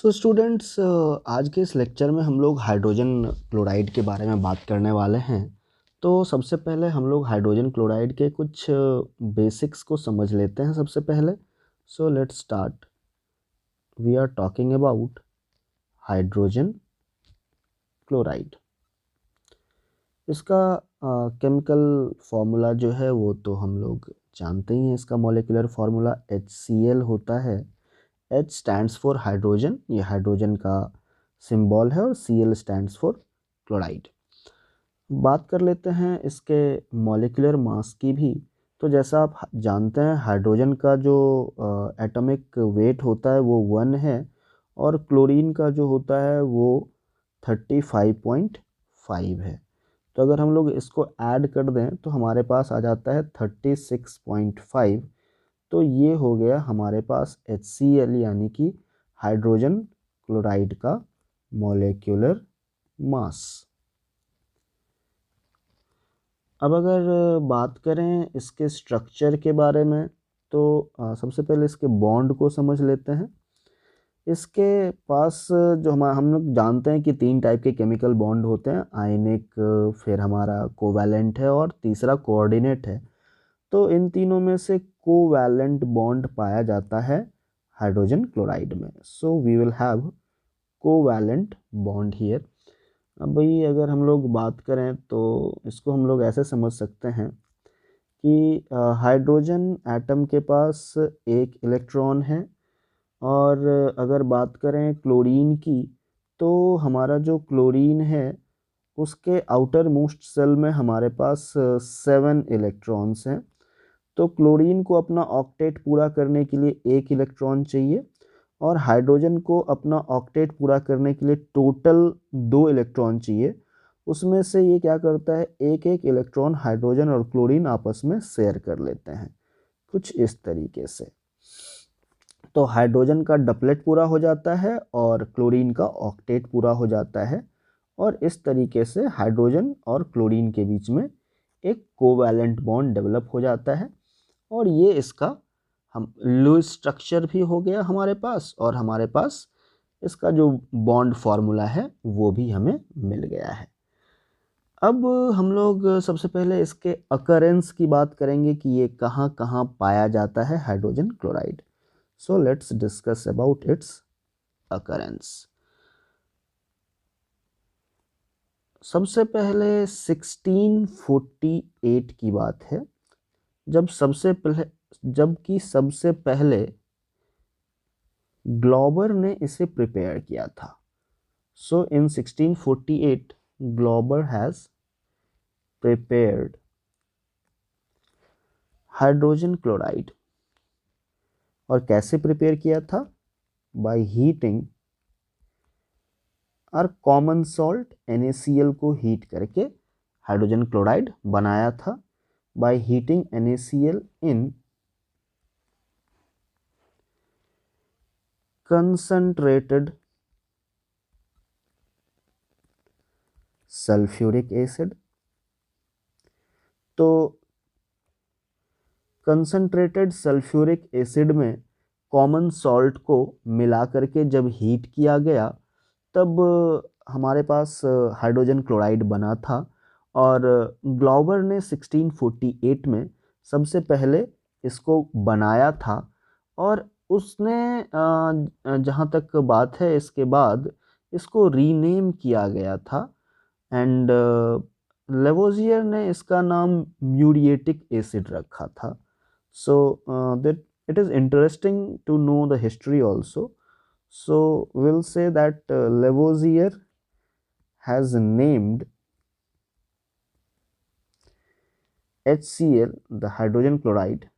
So students, आज के इस लेक्चर में हम लोग हाइड्रोजन क्लोराइड के बारे में बात करने वाले हैं। तो सबसे पहले हम लोग हाइड्रोजन क्लोराइड के कुछ बेसिक्स को समझ लेते हैं सबसे पहले। So let's start. We are talking about hydrogen chloride. इसका केमिकल फार्मूला जो है वो तो हम लोग जानते ही हैं। इसका मॉलिक्यूलर फार्मूला HCl होता है। H स्टैंड्स फॉर हाइड्रोजन, ये हाइड्रोजन का सिंबल है, और Cl स्टैंड्स फॉर क्लोराइड। बात कर लेते हैं इसके मॉलिक्यूलर मास की भी। तो जैसा आप जानते हैं, हाइड्रोजन का जो एटॉमिक वेट होता है वो 1 है, और क्लोरीन का जो होता है वो 35.5 है। तो अगर हम लोग इसको ऐड कर दें तो हमारे पास आ जाता है 36.5। तो ये हो गया हमारे पास HCl यानी कि हाइड्रोजन क्लोराइड का मॉलिक्यूलर मास। अब अगर बात करें इसके स्ट्रक्चर के बारे में तो सबसे पहले इसके बॉन्ड को समझ लेते हैं। इसके पास जो हम लोग जानते हैं कि 3 टाइप के केमिकल बॉन्ड होते हैं, आयनिक, फिर हमारा कोवैलेंट है, और तीसरा कोऑर्डिनेट है। तो इन तीनों में से कोवैलेंट बॉन्ड पाया जाता है हाइड्रोजन क्लोराइड में। So we will have covalent bond here. अब भाई अगर हम लोग बात करें तो इसको हम लोग ऐसे समझ सकते हैं कि हाइड्रोजन एटम के पास एक इलेक्ट्रॉन है, और अगर बात करें क्लोरीन की तो हमारा जो क्लोरीन है उसके आउटर मोस्ट सेल में हमारे पास 7 इलेक्ट्रॉन्स हैं। तो क्लोरीन को अपना ऑक्टेट पूरा करने के लिए 1 इलेक्ट्रॉन चाहिए, और हाइड्रोजन को अपना ऑक्टेट पूरा करने के लिए टोटल 2 इलेक्ट्रॉन चाहिए। उसमें से ये क्या करता है, एक एक इलेक्ट्रॉन हाइड्रोजन और क्लोरीन आपस में शेयर कर लेते हैं, कुछ इस तरीके से। तो हाइड्रोजन का डबलेट पूरा हो जाता है और क्लोरीन का ऑक्टेट पूरा हो जाता है, और इस तरीके से हाइड्रोजन और क्लोरीन के बीच में एक कोवैलेंट बॉन्ड डेवलप हो जाता है। और ये इसका हम लुईस स्ट्रक्चर भी हो गया हमारे पास, और हमारे पास इसका जो बॉन्ड फार्मूला है वो भी हमें मिल गया है। अब हम लोग सबसे पहले इसके अकरेंस की बात करेंगे कि ये कहाँ कहाँ पाया जाता है hydrogen chloride. So let's discuss about it's occurrence. सबसे पहले 1648 की बात है, जबकि सबसे पहले ग्लोबर ने इसे प्रिपेयर किया था। सो इन 1648 Glauber has prepared hydrogen chloride. और कैसे प्रिपेयर किया था? बाय हीटिंग और कॉमन सॉल्ट NaCl को हीट करके हाइड्रोजन क्लोराइड बनाया था। By heating NaCl in concentrated sulphuric acid. तो कंसंट्रेटेड सल्फ्यूरिक एसिड में कॉमन सॉल्ट को मिला करके जब हीट किया गया तब हमारे पास हाइड्रोजन क्लोराइड बना था। और ग्लोबर ने 1648 में सबसे पहले इसको बनाया था, और उसने जहाँ तक बात है इसके बाद इसको रीनेम किया गया था, एंड लेवोजियर ने इसका नाम म्यूरिएटिक एसिड रखा था। So that it is interesting to know the history also. So we'll say that Lavoisier has named HCl, the hydrogen chloride,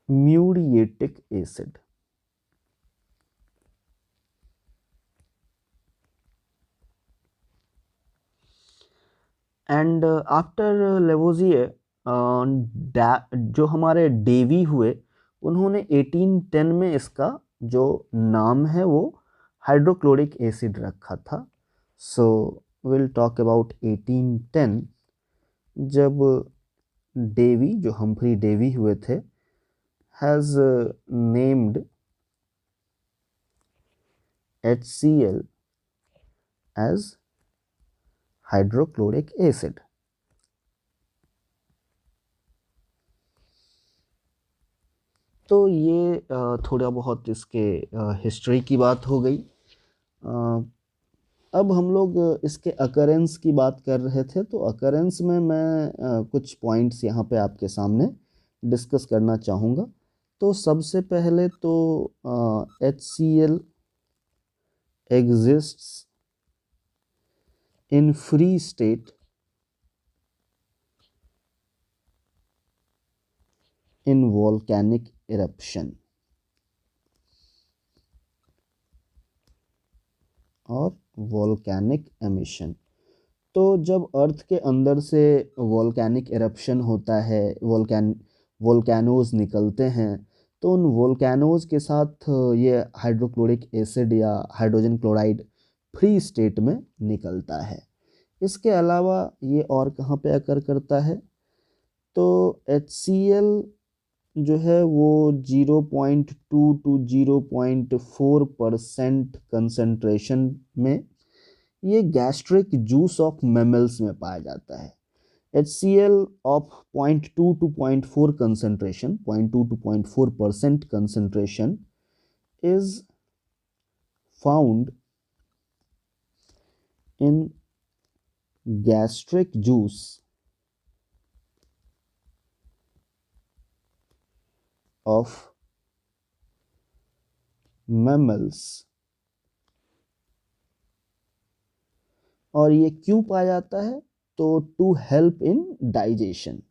muriatic acid. And after Lavoisier जो हमारे डेवी हुए, उन्होंने 1810 में इसका जो नाम है वो हाइड्रोक्लोरिक एसिड रखा था। सो विल टॉक अबाउट 1810, जब डेवी, जो हम्फ्री डेवी हुए थे, has named HCl as hydrochloric acid. तो ये थोड़ा बहुत इसके हिस्ट्री की बात हो गई। अब हम लोग इसके अकरेंस की बात कर रहे थे, तो अकरेंस में मैं कुछ पॉइंट्स यहाँ पे आपके सामने डिस्कस करना चाहूँगा। तो सबसे पहले तो HCl exists in free state in volcanic eruption और वॉल्केनिक एमिशन। तो जब अर्थ के अंदर से वॉल्केनिक एरप्शन होता है, वोल्केनोज निकलते हैं, तो उन वोल्केनोज के साथ ये हाइड्रोक्लोरिक एसिड या हाइड्रोजन क्लोराइड फ्री स्टेट में निकलता है। इसके अलावा ये और कहाँ पे अकर करता है, तो HCl जो है वो 0.2 to 0.4% कंसंट्रेशन में ये गैस्ट्रिक जूस ऑफ मैमल्स में पाया जाता है। HCl of 0.2 to 0.4 concentration, 0.2 to 0.4% concentration is found in gastric juice of mammals। और ये क्यों पाया जाता है, तो to help in digestion,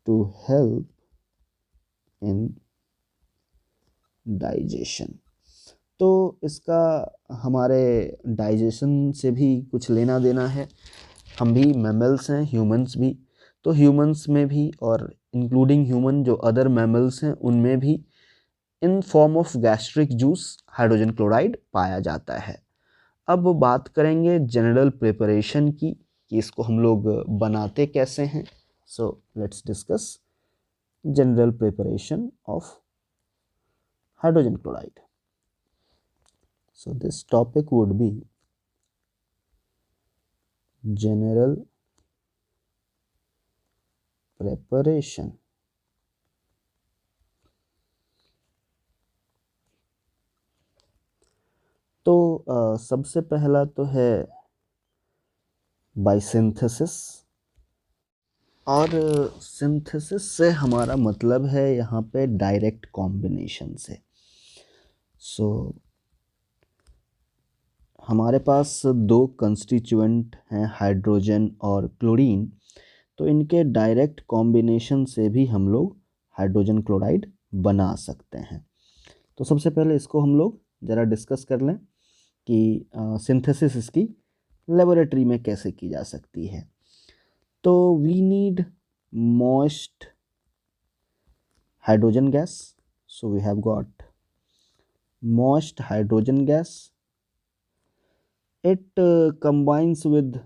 to help in digestion. तो इसका हमारे डाइजेशन से भी कुछ लेना देना है। हम भी मैमल्स हैं, ह्यूमंस भी, तो ह्यूमंस में भी और इंक्लूडिंग ह्यूमन जो अदर मैमल्स हैं उनमें भी in form of gastric juice hydrogen chloride पाया जाता है। अब बात करेंगे जनरल प्रिपरेशन की, कि इसको हम लोग बनाते कैसे हैं। सो let's discuss general preparation of hydrogen chloride. So this topic would be general preparation। तो सबसे पहला तो है बाइसिंथेसिस। और सिंथेसिस से हमारा मतलब है यहाँ पे डायरेक्ट कॉम्बिनेशन से। सो हमारे पास दो कंस्टिट्यूएंट हैं, हाइड्रोजन और क्लोरीन, तो इनके डायरेक्ट कॉम्बिनेशन से भी हम लोग हाइड्रोजन क्लोराइड बना सकते हैं। तो सबसे पहले इसको हम लोग ज़रा डिस्कस कर लें कि सिंथेसिस इसकी लेबोरेटरी में कैसे की जा सकती है। तो we need moist hydrogen gas, so we have got moist hydrogen gas. It combines with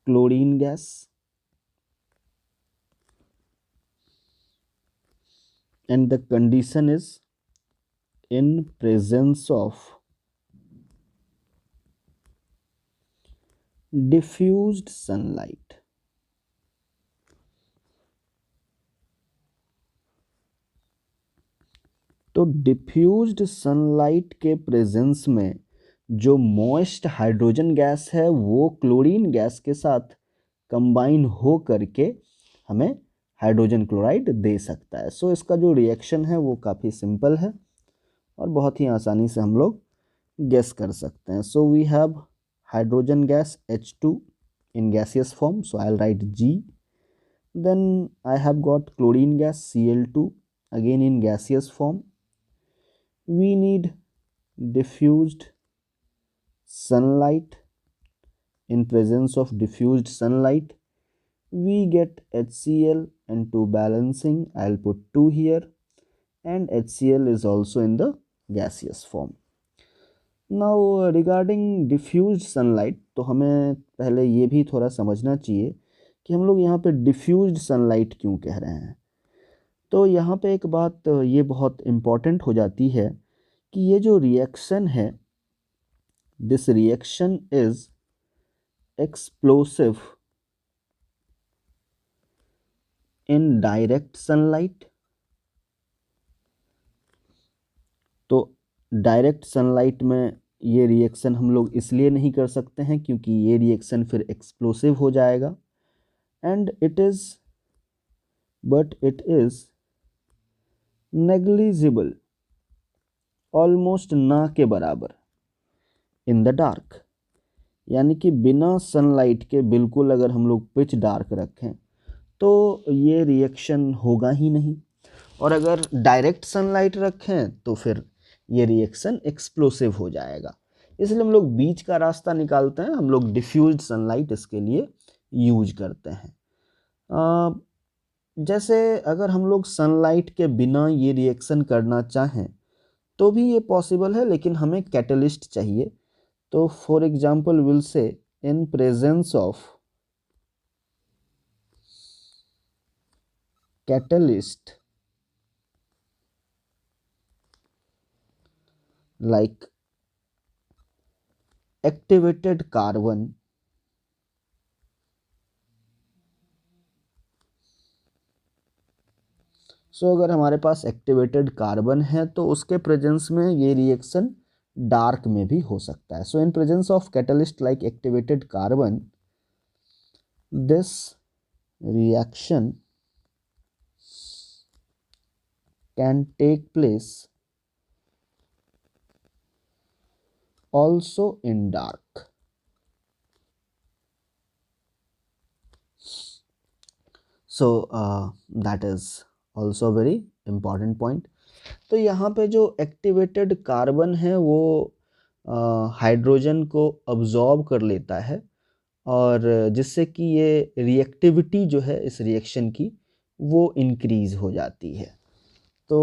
chlorine gas and the condition is in presence of diffused sunlight। तो डिफ्यूज्ड सनलाइट के प्रेजेंस में जो मॉइस्ट हाइड्रोजन गैस है वो chlorine gas के साथ combine हो करके हमें हाइड्रोजन क्लोराइड दे सकता है। सो इसका जो रिएक्शन है वो काफ़ी सिंपल है और बहुत ही आसानी से हम लोग गेस कर सकते हैं। So we have hydrogen gas H2 in gaseous form, so I'll write G। Then I have got chlorine gas Cl2 again in gaseous form। We need diffused sunlight, in presence of diffused sunlight we get HCl, and to balancing I'll put 2 here, and HCl is also in the gaseous form। Now regarding diffused sunlight, तो हमें पहले ये भी थोड़ा समझना चाहिए कि हम लोग यहाँ पे डिफ्यूज्ड सनलाइट क्यों कह रहे हैं। तो यहाँ पे एक बात ये बहुत इम्पॉर्टेंट हो जाती है कि ये जो रिएक्शन है, this reaction is explosive in direct sunlight. तो डायरेक्ट सनलाइट में ये रिएक्शन हम लोग इसलिए नहीं कर सकते हैं क्योंकि ये रिएक्शन फिर एक्सप्लोसिव हो जाएगा, and it is negligible, almost ना के बराबर इन द डार्क। यानी कि बिना सनलाइट के बिल्कुल अगर हम लोग पिच डार्क रखें तो ये रिएक्शन होगा ही नहीं, और अगर डायरेक्ट सनलाइट रखें तो फिर ये रिएक्शन एक्सप्लोसिव हो जाएगा। इसलिए हम लोग बीच का रास्ता निकालते हैं, हम लोग डिफ्यूज्ड सनलाइट इसके लिए यूज करते हैं। जैसे अगर हम लोग सनलाइट के बिना ये रिएक्शन करना चाहें तो भी ये पॉसिबल है, लेकिन हमें कैटलिस्ट चाहिए। तो for example will say in presence of catalyst like activated carbon, सो अगर हमारे पास एक्टिवेटेड कार्बन है तो उसके प्रेजेंस में ये रिएक्शन डार्क में भी हो सकता है। So in presence of catalyst like activated carbon this reaction can take place also in dark. So that is also very important point. तो यहाँ पे जो एक्टिवेटेड कार्बन है वो हाइड्रोजन को अब्जॉर्ब कर लेता है, और जिससे कि ये रिएक्टिविटी जो है इस रिएक्शन की वो इंक्रीज हो जाती है। तो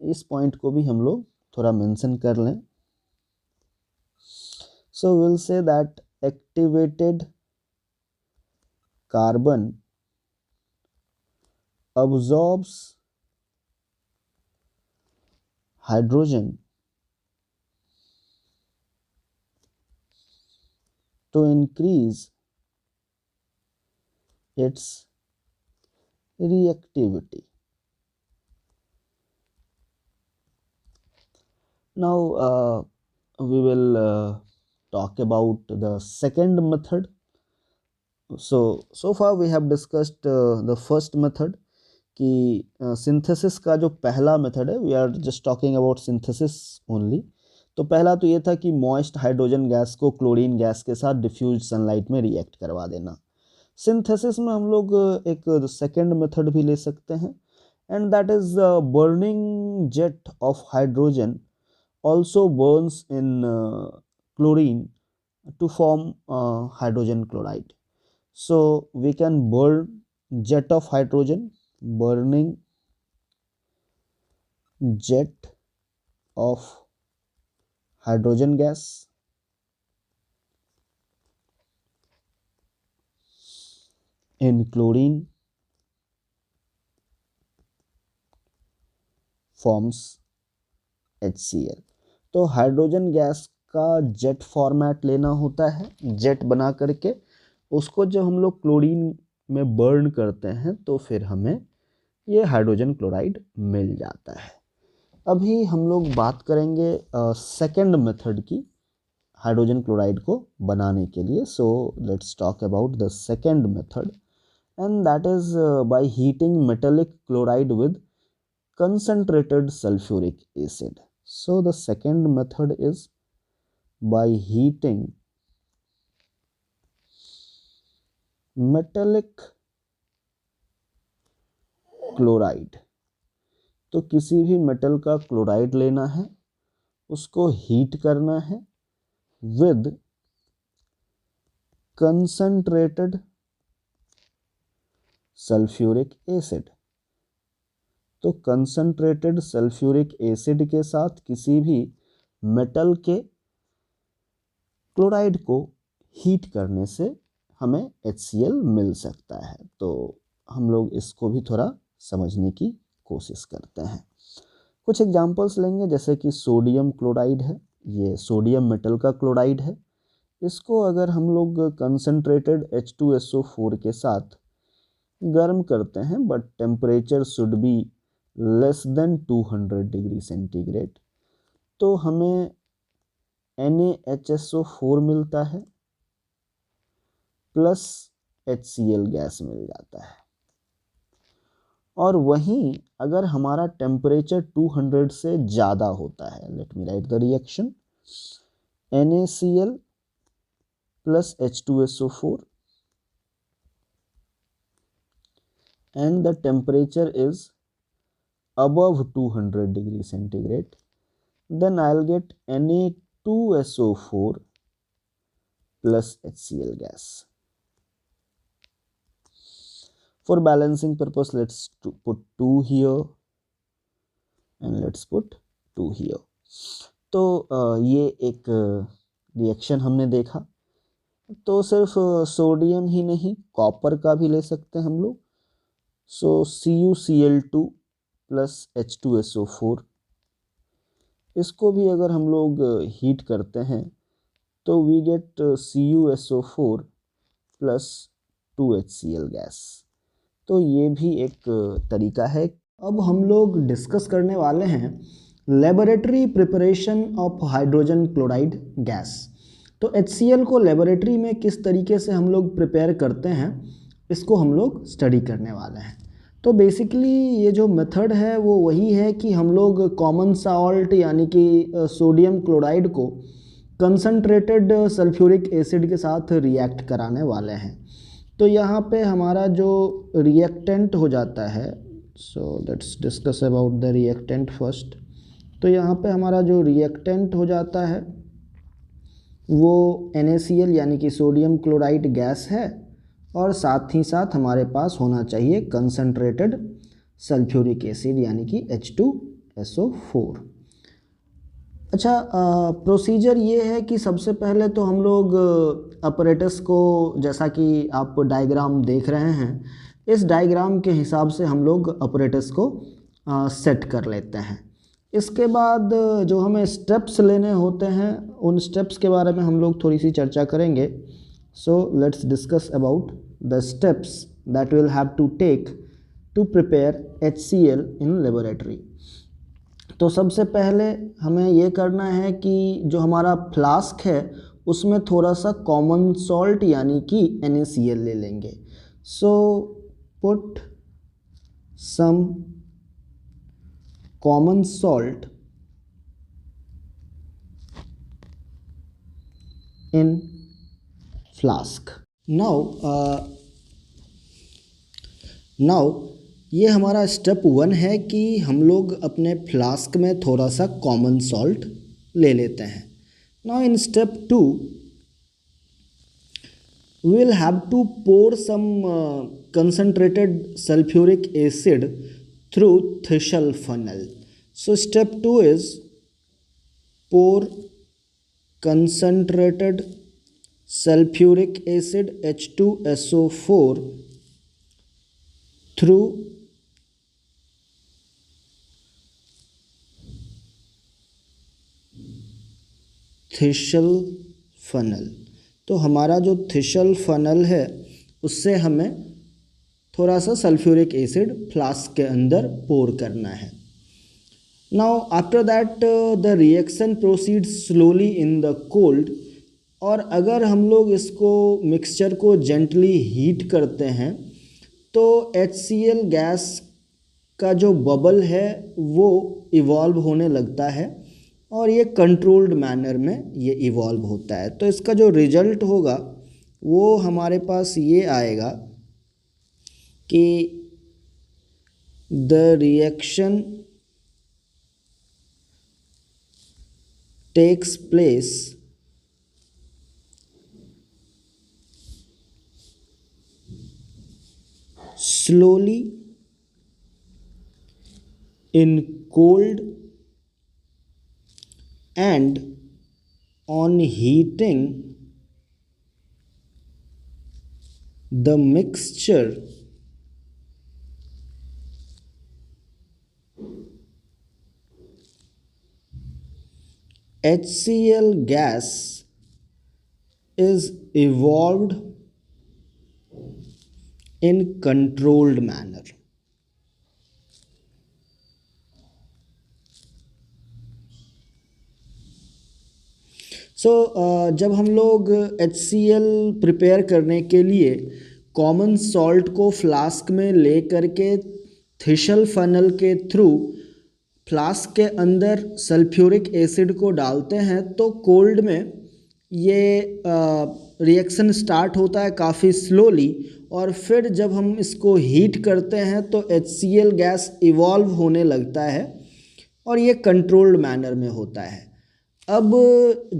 इस पॉइंट को भी हम लोग थोड़ा मेंशन कर लें। So we'll say that activated carbon absorbs hydrogen to increase its reactivity. Now we will talk about the second method. So far we have discussed the first method कि सिंथेसिस का जो पहला मेथड है, we are just talking about synthesis only. तो पहला तो ये था कि मॉइस्ट हाइड्रोजन गैस को क्लोरीन गैस के साथ डिफ्यूज सनलाइट में रिएक्ट करवा देना। सिंथेसिस में हम लोग एक सेकेंड मेथड भी ले सकते हैं, and that is burning jet of hydrogen also burns in chlorine to form hydrogen chloride. So we can burn jet of hydrogen, burning jet of hydrogen gas in chlorine forms HCl. तो hydrogen gas का jet format लेना होता है, jet बना करके उसको जब हम लोग क्लोरीन में बर्न करते हैं तो फिर हमें ये हाइड्रोजन क्लोराइड मिल जाता है। अभी हम लोग बात करेंगे सेकेंड मेथड की हाइड्रोजन क्लोराइड को बनाने के लिए। So let's talk about the second method, and that is by heating metallic chloride with concentrated sulfuric acid. So the second method is by heating metallic chloride. तो किसी भी metal का chloride लेना है, उसको हीट करना है विद concentrated sulfuric acid. तो कंसंट्रेटेड सल्फ्यूरिक एसिड के साथ किसी भी मेटल के क्लोराइड को हीट करने से हमें HCl मिल सकता है। तो हम लोग इसको भी थोड़ा समझने की कोशिश करते हैं। कुछ एग्जांपल्स लेंगे, जैसे कि सोडियम क्लोराइड है, ये सोडियम मेटल का क्लोराइड है। इसको अगर हम लोग कंसनट्रेटेड H2SO4 के साथ गर्म करते हैं, but temperature should be less than 200 degree centigrade, तो हमें NaHSO4 मिलता है प्लस HCl गैस मिल जाता है। और वहीं अगर हमारा टेम्परेचर 200 से ज़्यादा होता है, let me right the reaction, NaCl plus H2SO4 and the temperature is above 200 degree centigrade, then I'll get Na2SO4 plus HCl gas. For balancing purpose, let's put 2 here and let's put 2 here. तो ये एक reaction हमने देखा। तो सिर्फ sodium ही नहीं, copper का भी ले सकते हैं हम लोग। सो CuCl2 प्लस H2SO4, इसको भी अगर हम लोग हीट करते हैं तो we get CuSO4 plus 2HCl gas. तो ये भी एक तरीका है। अब हम लोग डिस्कस करने वाले हैं laboratory preparation of hydrogen chloride gas. तो HCl को लेबोरेटरी में किस तरीके से हम लोग प्रिपेयर करते हैं, इसको हम लोग स्टडी करने वाले हैं। तो बेसिकली ये जो मेथड है वो वही है कि हम लोग कॉमन सॉल्ट यानी कि सोडियम क्लोराइड को कंसनट्रेटेड सल्फ्यूरिक एसिड के साथ रिएक्ट कराने वाले हैं। तो यहाँ पे हमारा जो रिएक्टेंट हो जाता है, सो let's discuss about the reactant first. तो यहाँ पे हमारा जो रिएक्टेंट हो जाता है वो NaCl यानी कि सोडियम क्लोराइड गैस है, और साथ ही साथ हमारे पास होना चाहिए कंसनट्रेटेड सल्फ्यूरिक एसिड यानी कि H2SO4। अच्छा, प्रोसीजर ये है कि सबसे पहले तो हम लोग अपरेटस को, जैसा कि आप डायग्राम देख रहे हैं, इस डायग्राम के हिसाब से हम लोग अपरेटस को सेट कर लेते हैं। इसके बाद जो हमें स्टेप्स लेने होते हैं, उन स्टेप्स के बारे में हम लोग थोड़ी सी चर्चा करेंगे। So let's discuss about the steps that will have to take to prepare HCl in laboratory. तो सबसे पहले हमें ये करना है कि जो हमारा फ्लास्क है उसमें थोड़ा सा कॉमन सॉल्ट यानी कि NaCl ले लेंगे। So put some common salt in flask. Now ये हमारा स्टेप 1 है कि हम लोग अपने फ्लास्क में थोड़ा सा कॉमन सॉल्ट ले लेते हैं। Now in step 2 we will have to pour some concentrated sulfuric acid through Thishal funnel. So step 2 is pour concentrated sulfuric acid H2SO4 through Thishal funnel। तो हमारा जो थिशल फनल है उससे हमें थोड़ा सा सल्फ्यूरिक एसिड फ्लास्क के अंदर पोर करना है। Now after that the reaction proceed slowly in the cold. और अगर हम लोग इसको मिक्सचर को जेंटली हीट करते हैं तो HCl गैस का जो बबल है वो इवॉल्व होने लगता है, और ये कंट्रोल्ड मैनर में ये इवॉल्व होता है। तो इसका जो रिजल्ट होगा वो हमारे पास ये आएगा कि the reaction takes place slowly in cold and on heating the mixture HCl gas is evolved in controlled manner. जब हम लोग HCl प्रिपेयर करने के लिए कॉमन सॉल्ट को फ्लास्क में ले करके थिशल फनल के थ्रू फ्लास्क के अंदर सल्फ्यूरिक एसिड को डालते हैं तो कोल्ड में ये रिएक्शन स्टार्ट होता है काफ़ी स्लोली, और फिर जब हम इसको हीट करते हैं तो HCl गैस इवॉल्व होने लगता है और ये कंट्रोल्ड मैनर में होता है। अब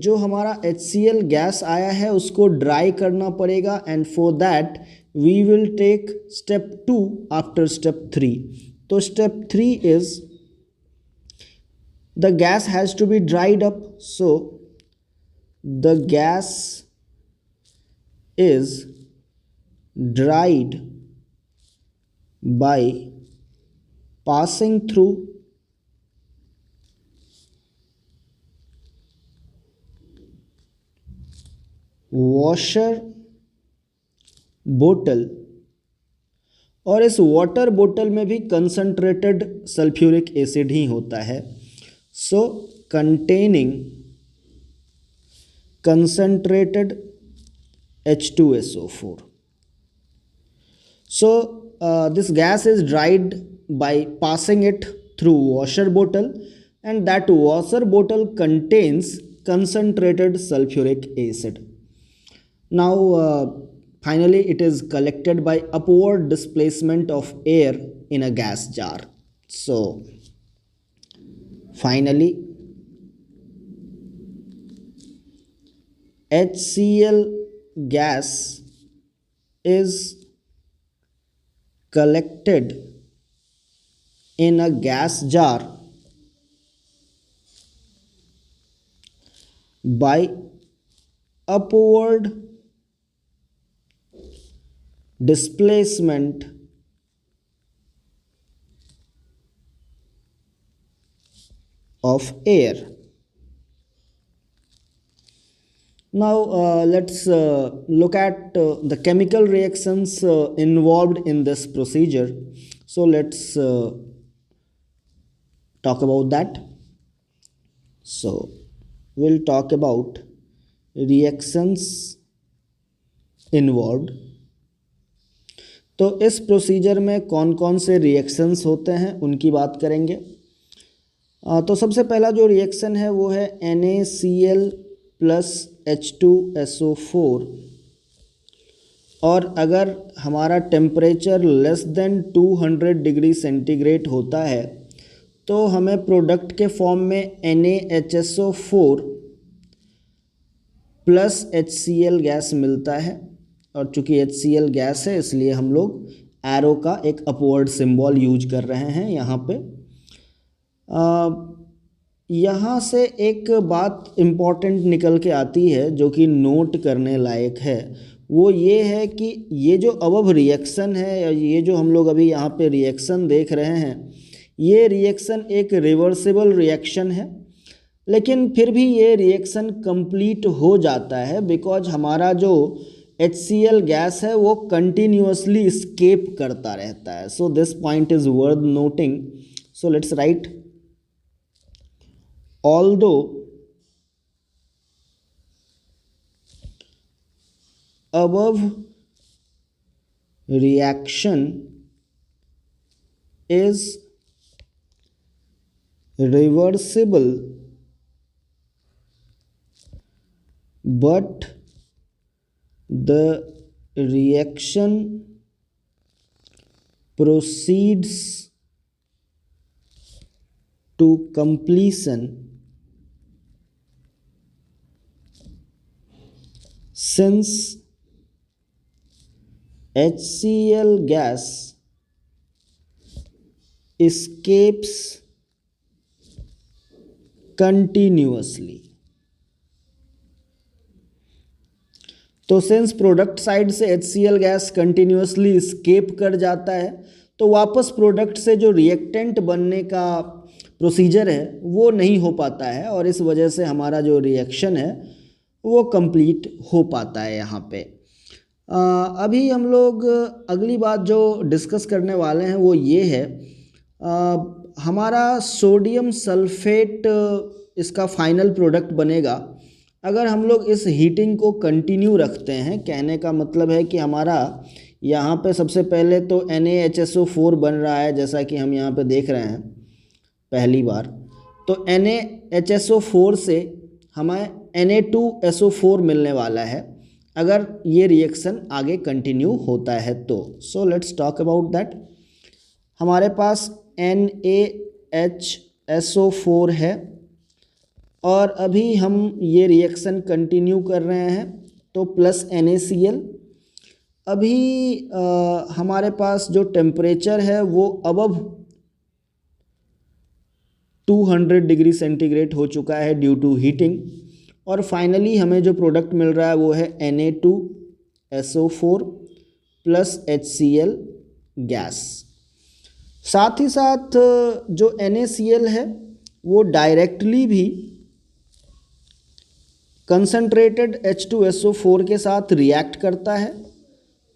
जो हमारा HCl गैस आया है उसको ड्राई करना पड़ेगा, and for that we will take step 2 after step 3। तो step 3 is the gas has to be dried up, so the gas is dried by passing through washer बोतल, और इस वाटर बोतल में भी कंसंट्रेटेड सल्फ्यूरिक एसिड ही होता है। So containing concentrated H2SO4. So this gas is dried by passing it through washer bottle, and that washer bottle contains concentrated sulfuric acid. Now finally it is collected by upward displacement of air in a gas jar. So finally HCl gas is collected in a gas jar by upward displacement of air. Now let's look at the chemical reactions involved in this procedure. So let's talk about that. So we'll talk about reactions involved. तो इस procedure में कौन कौन से reactions होते हैं उनकी बात करेंगे। तो सबसे पहला जो रिएक्शन है वो है NaCl प्लस H2SO4, और अगर हमारा temperature less than 200 degree centigrade होता है तो हमें प्रोडक्ट के फॉर्म में NaHSO4 प्लस HCl गैस मिलता है, और चूँकि HCl गैस है इसलिए हम लोग एरो का एक अपवर्ड सिंबल यूज कर रहे हैं यहाँ पे। यहाँ से एक बात इम्पॉर्टेंट निकल के आती है जो कि नोट करने लायक है, वो ये है कि ये जो अबव रिएक्शन है या ये जो हम लोग अभी यहाँ पे रिएक्शन देख रहे हैं, ये रिएक्शन एक रिवर्सिबल रिएक्शन है, लेकिन फिर भी ये रिएक्शन कंप्लीट हो जाता है बिकॉज हमारा जो HCl गैस है वो कंटिन्यूअसली स्केप करता रहता है। So this point is worth noting. So let's write, although above reaction is reversible, but the reaction proceeds to completion since HCl gas escapes continuously. तो सिंस प्रोडक्ट साइड से HCl gas continuously escape कर जाता है, तो वापस product से जो reactant बनने का प्रोसीजर है वो नहीं हो पाता है, और इस वजह से हमारा जो रिएक्शन है वो कंप्लीट हो पाता है यहाँ पे। अभी हम लोग अगली बात जो डिस्कस करने वाले हैं वो ये है, हमारा सोडियम सल्फेट इसका फाइनल प्रोडक्ट बनेगा अगर हम लोग इस हीटिंग को कंटिन्यू रखते हैं। कहने का मतलब है कि हमारा यहाँ पे सबसे पहले तो NaHSO4 बन रहा है, जैसा कि हम यहाँ पे देख रहे हैं पहली बार। तो NaHSO4 से हमें Na2SO4 मिलने वाला है अगर ये रिएक्शन आगे कंटिन्यू होता है तो। So let's talk about that. हमारे पास NaHSO4 है और अभी हम ये रिएक्शन कंटिन्यू कर रहे हैं, तो प्लस NaCl। अभी हमारे पास जो टेम्परेचर है वो अबव 200 डिग्री सेंटीग्रेड हो चुका है ड्यू टू हीटिंग, और फाइनली हमें जो प्रोडक्ट मिल रहा है वो है Na2SO4 प्लस HCl गैस। साथ ही साथ जो NaCl है वो डायरेक्टली भी कंसनट्रेटेड H2SO4 के साथ रिएक्ट करता है,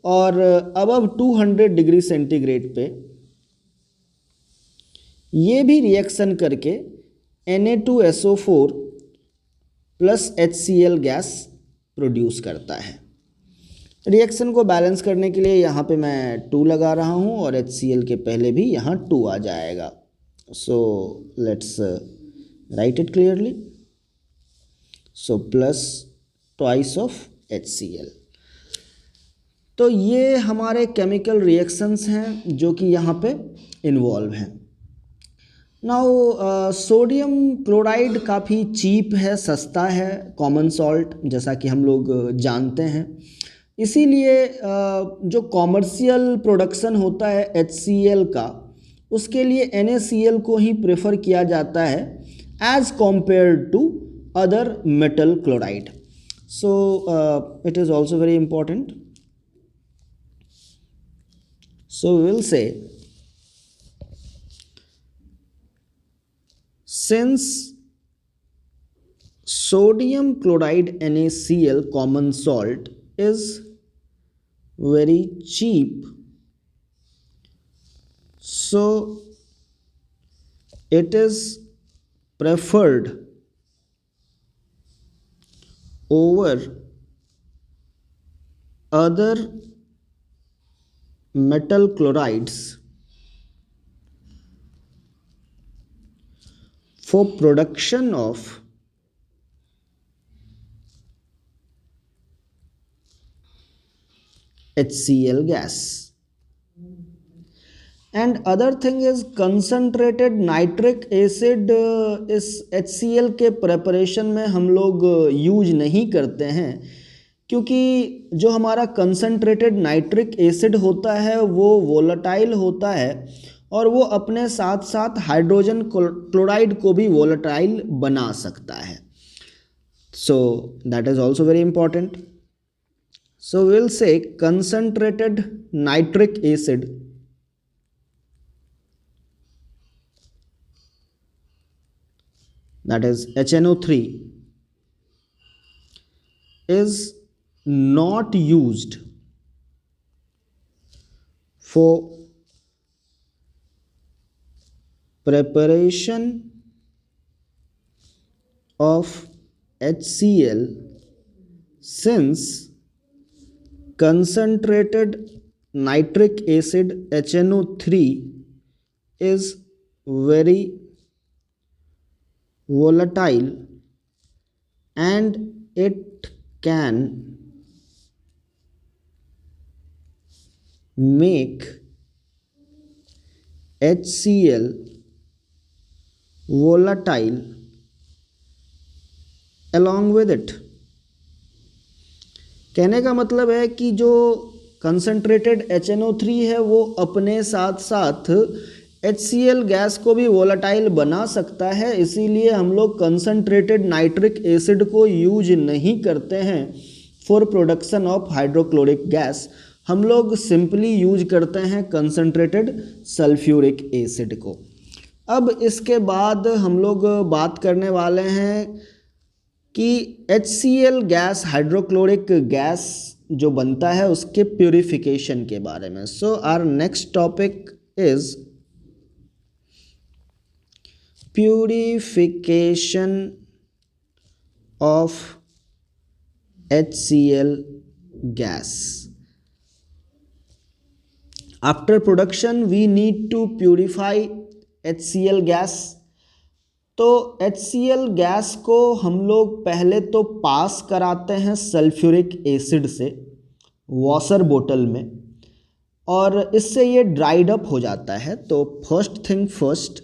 और अबव 200 डिग्री सेंटीग्रेड पे ये भी रिएक्शन करके Na2SO4 plus HCl gas produce करता है। रिएक्शन को बैलेंस करने के लिए यहाँ पे मैं 2 लगा रहा हूँ, और HCl के पहले भी यहाँ 2 आ जाएगा। So let's write it clearly. So plus twice of HCl। तो ये हमारे केमिकल रिएक्शंस हैं जो कि यहाँ पे इन्वॉल्व हैं। नाउ सोडियम क्लोराइड काफ़ी चीप है, सस्ता है, कॉमन सॉल्ट, जैसा कि हम लोग जानते हैं। इसीलिए जो कॉमर्शियल प्रोडक्शन होता है HCl का, उसके लिए NaCl को ही प्रेफर किया जाता है as compared to other metal chloride. So it is also very important. So we will say since sodium chloride NaCl common salt is very cheap, so it is preferred over other metal chlorides for production of HCl gas. And other thing is concentrated nitric acid इस HCl के preparation में हम लोग use नहीं करते हैं, क्योंकि जो हमारा कंसनट्रेटेड नाइट्रिक एसिड होता है वो वोलेटाइल होता है, और वो अपने साथ साथ हाइड्रोजन क्लोराइड को भी वोलेटाइल बना सकता है। So that is also very important. So will say concentrated nitric acid that is HNO3 is not used for preparation of HCl, since concentrated nitric acid HNO3 is very volatile and it can make HCl volatile along with it। कहने का मतलब है कि जो concentrated HNO3 है वो अपने साथ साथ HCl गैस को भी वोलेटाइल बना सकता है, इसीलिए हम लोग कंसनट्रेटेड नाइट्रिक एसिड को यूज नहीं करते हैं for production of hydrochloric gas हम लोग सिंपली यूज करते हैं कंसनट्रेटेड सल्फ्यूरिक एसिड को। अब इसके बाद हम लोग बात करने वाले हैं कि HCl गैस, हाइड्रोक्लोरिक गैस जो बनता है उसके प्यूरिफिकेशन के बारे में। So our next topic is purification of HCl gas. After production we need to purify HCl gas. तो HCl गैस को हम लोग पहले तो पास कराते हैं सल्फ्यूरिक एसिड से वॉशर बोतल में, और इससे ये ड्राइड अप हो जाता है। तो फर्स्ट थिंग फर्स्ट,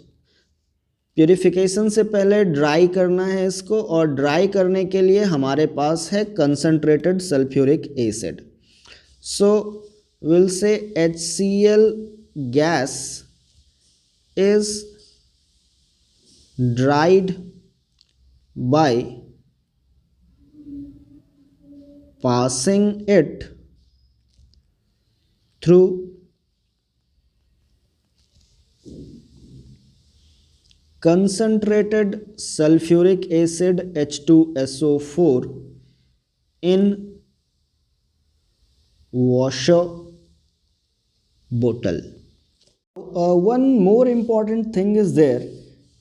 प्यूरिफिकेशन से पहले ड्राई करना है इसको, और ड्राई करने के लिए हमारे पास है concentrated sulphuric acid. So will say HCl gas is dried by passing it through concentrated sulfuric acid H2SO4 in washer bottle. One more important thing is there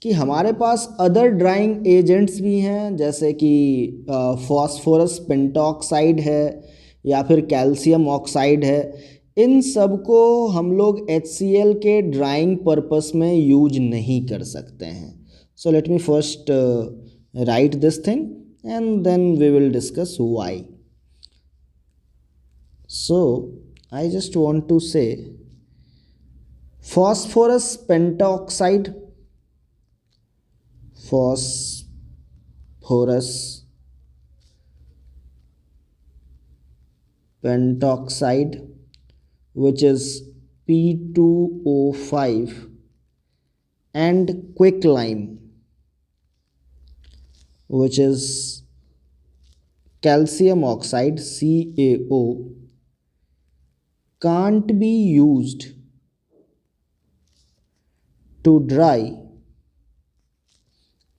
कि हमारे पास अदर ड्राइंग एजेंट्स भी हैं, जैसे कि फॉस्फोरस पेंटॉक्साइड है या फिर calcium oxide है। इन सब को हम लोग HCl के ड्राइंग पर्पस में यूज नहीं कर सकते हैं। So let me first write this thing and then we will discuss why. So I just want to say phosphorus pentoxide, phosphorus pentoxide which is P2O5 and quicklime which is calcium oxide CaO can't be used to dry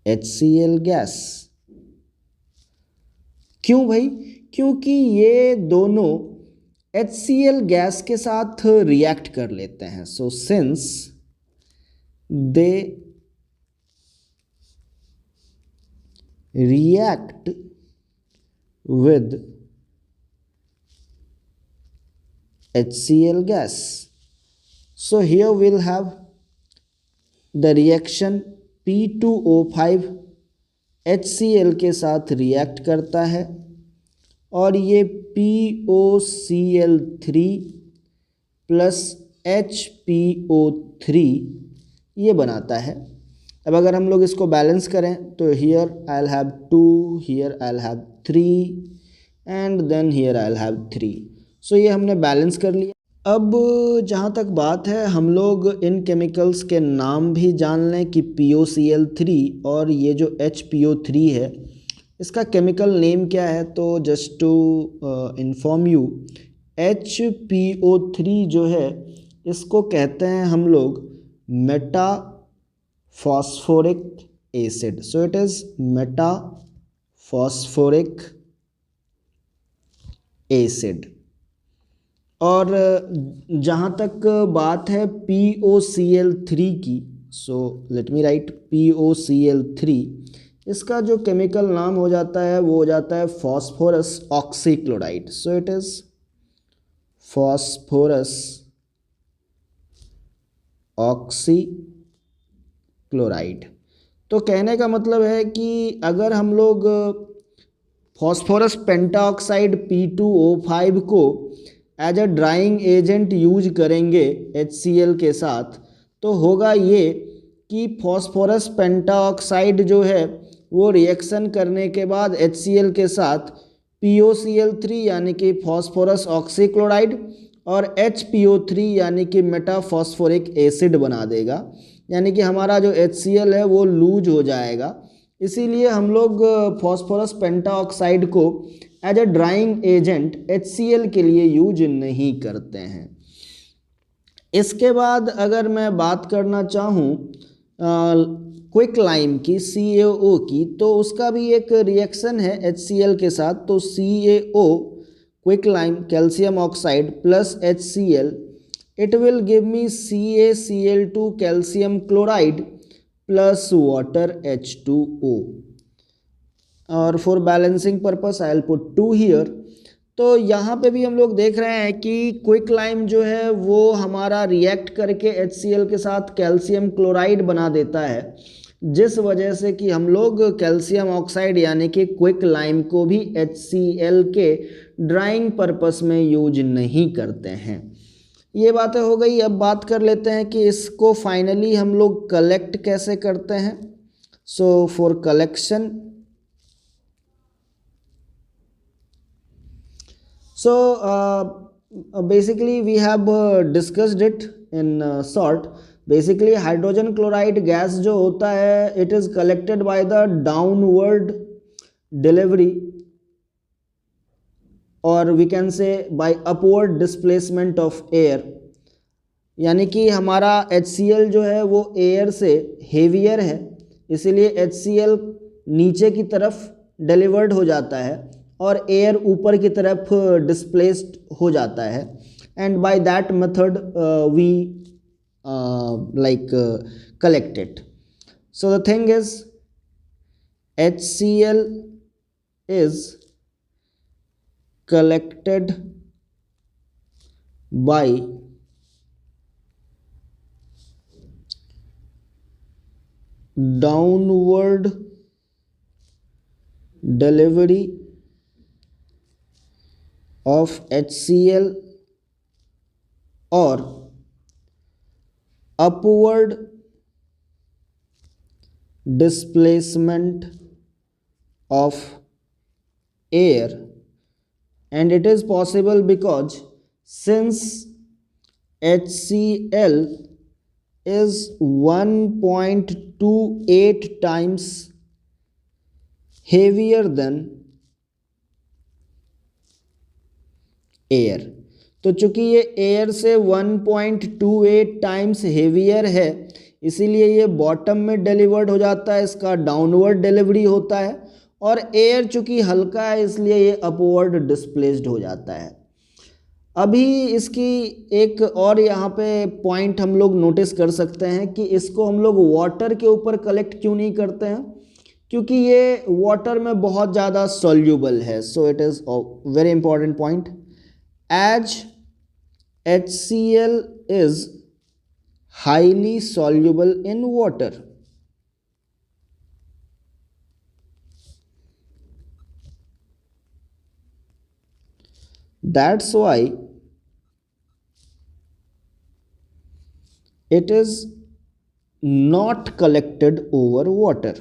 HCl gas। क्यों भाई? क्योंकि ये दोनों HCl gas के साथ react कर लेते हैं। So since they react with HCl gas, so here we'll have the reaction P2O5 HCl के साथ रिएक्ट करता है और ये POCl3 प्लस HPO3 ये बनाता है। अब अगर हम लोग इसको बैलेंस करें तो here I will have 2, here I will have 3 and then here I will have 3। So ये हमने बैलेंस कर लिया। अब जहाँ तक बात है, हम लोग इन केमिकल्स के नाम भी जान लें कि POCl3 और ये जो HPO3 है इसका केमिकल नेम क्या है। तो just to inform you, HPO3 जो है इसको कहते हैं हम लोग Meta phosphoric acid, so it is meta phosphoric acid। और जहाँ तक बात है POCl3 की, so let me write POCl3, इसका जो केमिकल नाम हो जाता है वो हो जाता है phosphorus oxychloride. So it is phosphorus oxy chloride. तो कहने का मतलब है कि अगर हम लोग फॉस्फोरस पेंटाऑक्साइड P2O5 को as a drying agent use करेंगे HCl के साथ, तो होगा ये कि फॉस्फोरस पेंटाऑक्साइड जो है वो रिएक्शन करने के बाद HCl के साथ POCl3 यानी कि फॉस्फोरस ऑक्सीक्लोराइड और HPO3 यानी कि मेटाफॉस्फोरिक एसिड बना देगा। यानी कि हमारा जो HCl है वो लूज हो जाएगा इसीलिए हम लोग फॉस्फोरस पेंटाऑक्साइड को as a drying agent HCl के लिए यूज नहीं करते हैं। इसके बाद अगर मैं बात करना चाहूँ क्विक लाइम की, CaO की, तो उसका भी एक रिएक्शन है HCl के साथ। तो CaO quick lime calcium oxide plus HCl, it will give me CaCl2 calcium chloride plus water H2O, और for balancing purpose I will put 2 here. तो यहाँ पे भी हम लोग देख रहे हैं कि क्विक लाइम जो है वो हमारा रिएक्ट करके HCl के साथ कैल्शियम क्लोराइड बना देता है, जिस वजह से कि हम लोग कैल्शियम ऑक्साइड यानी कि क्विक लाइम को भी HCl के ड्राइंग पर्पस में यूज नहीं करते हैं। ये बातें हो गई। अब बात कर लेते हैं कि इसको फाइनली हम लोग कलेक्ट कैसे करते हैं। So for collection, so basically we have discussed it in short. Basically hydrogen chloride gas जो होता है, it is collected by the downward delivery, or we can say by upward displacement of air। यानी कि हमारा HCl जो है वो air से हेवियर है, इसीलिए HCl नीचे की तरफ डिलीवर्ड हो जाता है और एयर ऊपर की तरफ डिस्प्लेस्ड हो जाता है। And by that method we collect it. So the thing is, HCl is collected by downward delivery of HCl or upward displacement of air, and it is possible because since HCl is 1.28 times heavier than air, तो चूंकि ये air से 1.28 times heavier है, इसीलिए ये bottom में delivered हो जाता है, इसका डाउनवर्ड डिलीवरी होता है, और एयर चूंकि हल्का है इसलिए ये अपवर्ड डिस्प्लेस्ड हो जाता है। अभी इसकी एक और यहाँ पे पॉइंट हम लोग नोटिस कर सकते हैं कि इसको हम लोग वाटर के ऊपर कलेक्ट क्यों नहीं करते हैं, क्योंकि ये वाटर में बहुत ज़्यादा सॉल्यूबल है। सो it is very important point. As HCl is highly soluble in water, that's why it is not collected over water.